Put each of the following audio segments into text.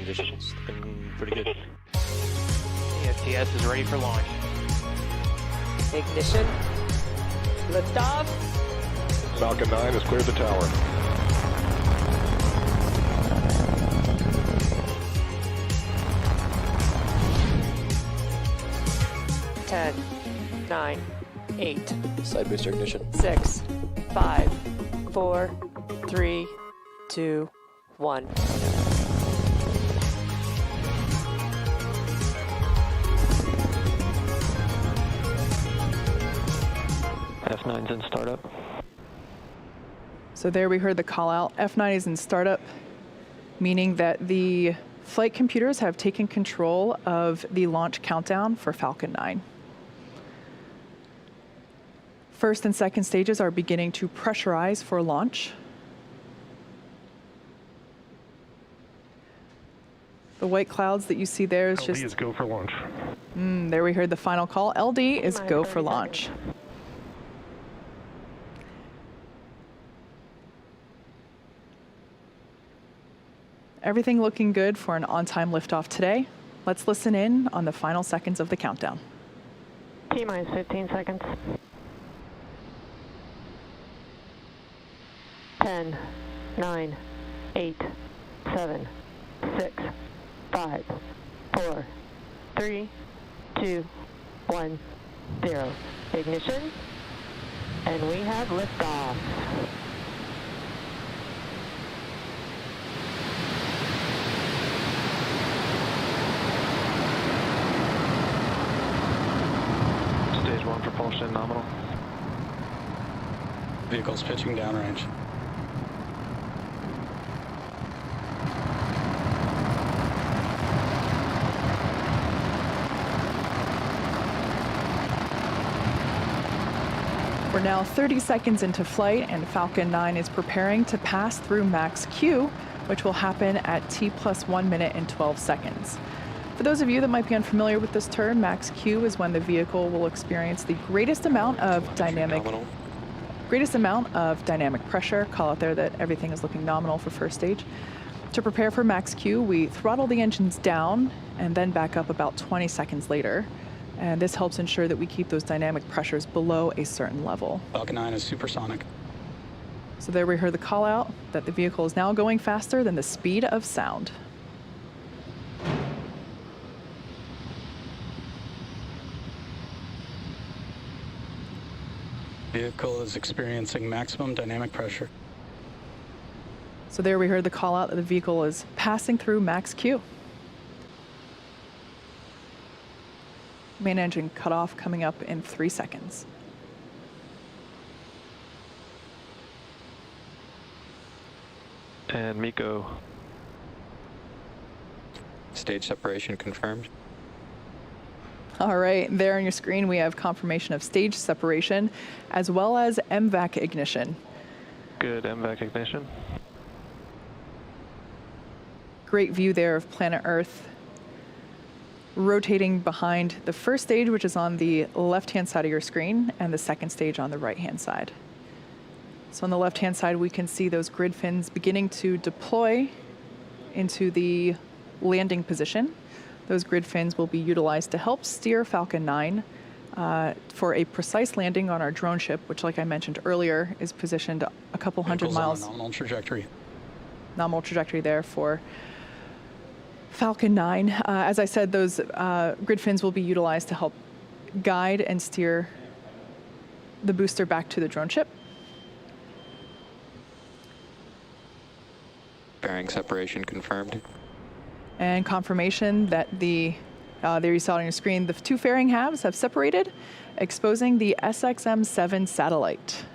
conditions looking pretty good. The STS is ready for launch. Ignition. Liftoff. Falcon 9 has cleared the tower. Ten, 9, 8, Side booster ignition. 6, 5, 4, 3, 2, 1. F9's in startup. So there we heard the call out. F9 is in startup, meaning that the flight computers have taken control of the launch countdown for Falcon 9. First and second stages are beginning to pressurize for launch. The white clouds that you see there is LD just... is go for launch. There we heard the final call. LD is go for launch. Everything looking good for an on-time liftoff today. Let's listen in on the final seconds of the countdown. T-minus 15 seconds. 10, 9, 8, 7, 6, 5, 4, 3, 2, 1, 0. Ignition, and we have liftoff. Stage 1 propulsion nominal. Vehicle's pitching downrange. We're now 30 seconds into flight, and Falcon 9 is preparing to pass through max Q, which will happen at T plus 1 minute and 12 seconds. For those of you that might be unfamiliar with this term, max Q is when the vehicle will experience the greatest amount of dynamic pressure. Call out there that everything is looking nominal for first stage. To prepare for max Q, we throttle the engines down and then back up about 20 seconds later. And this helps ensure that we keep those dynamic pressures below a certain level. Falcon 9 is supersonic. So there we heard the call out that the vehicle is now going faster than the speed of sound. Vehicle is experiencing maximum dynamic pressure. So there we heard the call out that the vehicle is passing through max Q. Main engine cutoff coming up in 3 seconds. And MECO. Stage separation confirmed. All right, there on your screen we have confirmation of stage separation as well as mvac ignition. Good mvac ignition. Great view there of planet Earth rotating behind the first stage, which is on the left-hand side of your screen, and the second stage on the right-hand side. So on the left-hand side, we can see those grid fins beginning to deploy into the landing position. Those grid fins will be utilized to help steer Falcon 9 for a precise landing on our drone ship, which, like I mentioned earlier, is positioned a couple hundred miles. On a nominal trajectory. Nominal trajectory there for Falcon 9. As I said, those grid fins will be utilized to help guide and steer the booster back to the drone ship. Bearing separation confirmed. And confirmation that there you saw it on your screen, the two fairing halves have separated, exposing the SXM-7 satellite.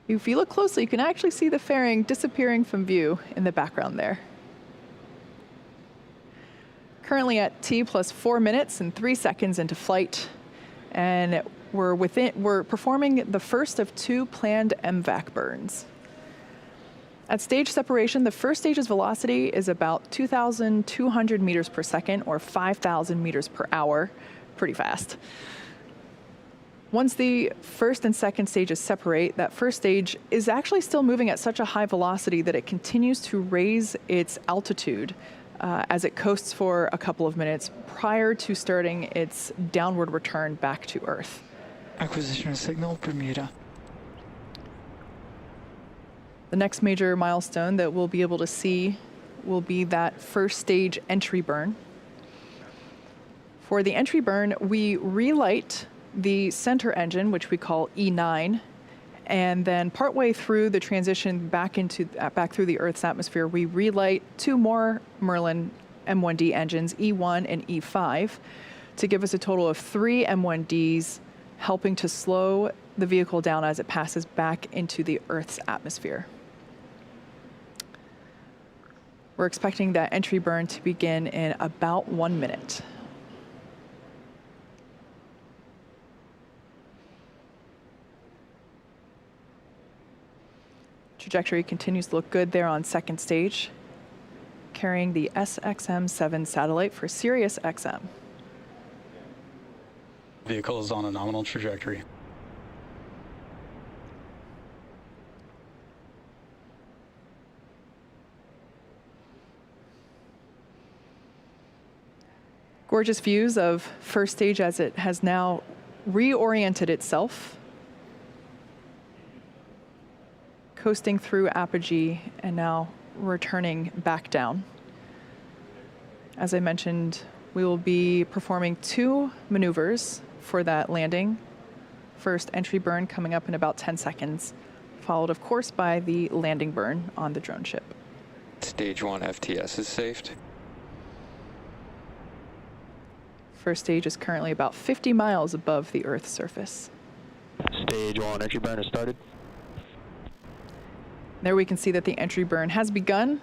If you look closely, you can actually see the fairing disappearing from view in the background there. Currently at T plus 4 minutes and 3 seconds into flight, and we're performing the first of 2 planned mvac burns. At stage separation, the first stage's velocity is about 2,200 meters per second or 5,000 meters per hour, pretty fast. Once the first and second stages separate, that first stage is actually still moving at such a high velocity that it continues to raise its altitude as it coasts for a couple of minutes prior to starting its downward return back to Earth. Acquisition of signal, Bermuda. The next major milestone that we'll be able to see will be that first stage entry burn. For the entry burn, we relight the center engine, which we call E9, and then partway through the transition back through the Earth's atmosphere, we relight two more Merlin M1D engines, E1 and E5, to give us a total of 3 M1Ds, helping to slow the vehicle down as it passes back into the Earth's atmosphere. We're expecting that entry burn to begin in about 1 minute. Trajectory continues to look good there on second stage, carrying the SXM-7 satellite for Sirius XM. Vehicle is on a nominal trajectory. Gorgeous views of first stage as it has now reoriented itself, coasting through apogee and now returning back down. As I mentioned, we will be performing 2 maneuvers for that landing. First, entry burn coming up in about 10 seconds, followed of course by the landing burn on the drone ship. Stage 1 FTS is saved. First stage is currently about 50 miles above the Earth's surface. Stage 1 entry burn has started. There we can see that the entry burn has begun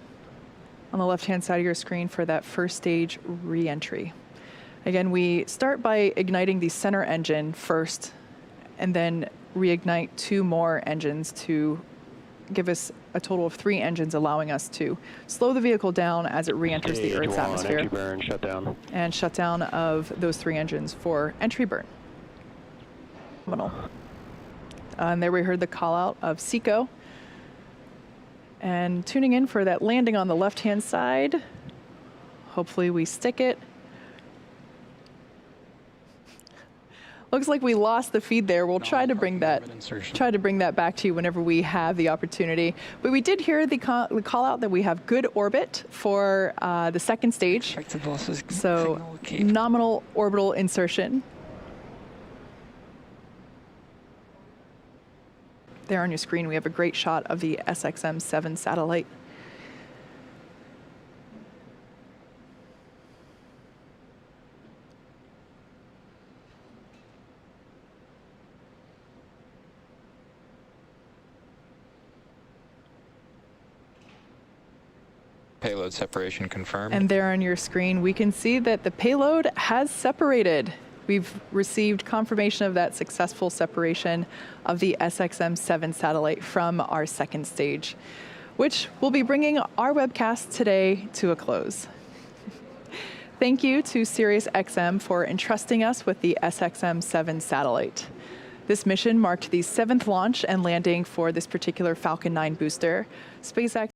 on the left-hand side of your screen for that first stage re-entry. Again, we start by igniting the center engine first and then reignite 2 more engines to give us a total of 3 engines, allowing us to slow the vehicle down as it re-enters the Earth's atmosphere. Entry burn, shutdown. And shutdown of those 3 engines for entry burn. Phenomenal. And there we heard the call out of SECO. And tuning in for that landing on the left-hand side. Hopefully we stick it. Looks like we lost the feed there. We'll try to bring that back to you whenever we have the opportunity. But we did hear the call out that we have good orbit for the second stage. So nominal orbital insertion. There on your screen, we have a great shot of the SXM-7 satellite. Payload separation confirmed. And there on your screen, we can see that the payload has separated. We've received confirmation of that successful separation of the SXM-7 satellite from our second stage, which will be bringing our webcast today to a close. Thank you to Sirius XM for entrusting us with the SXM-7 satellite. This mission marked the 7th launch and landing for this particular Falcon 9 booster. SpaceX